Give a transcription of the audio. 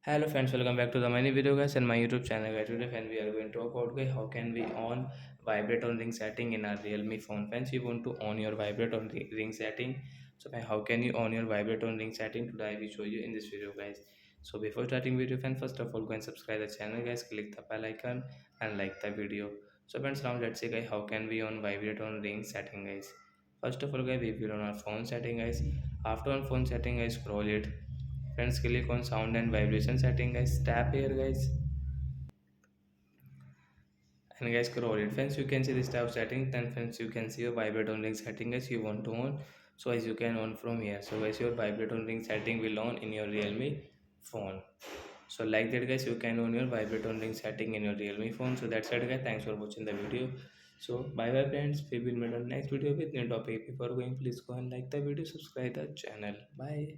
Hello friends, welcome back to the mini video guys and my YouTube channel guys. Today friends we are going to talk about guys how can we on vibrate on ring setting in our Realme phone. Friends, you want to on your vibrate on ring setting. So friends, how can you on your vibrate on ring setting? Today I will show you in this video guys. So before starting video friends, first of all go and subscribe the channel guys, click the bell icon and like the video. So friends, now let's see guys how can we on vibrate on ring setting guys. First of all guys, we will on our phone setting guys. After on phone setting guys, scroll it. Friends, click on sound and vibration setting guys, tap here guys, and guys scroll it. Friends, you can see this type of setting. Then friends, you can see your vibrate on ring setting guys you want to on. So as you can on from here. So guys, your vibrate on ring setting will on in your Realme phone. So like that guys, you can on your vibrate on ring setting in your Realme phone. So that's it guys, thanks for watching the video. So bye bye friends, we will meet on next video with new topic. Before going, please go and like the video, subscribe the channel. Bye.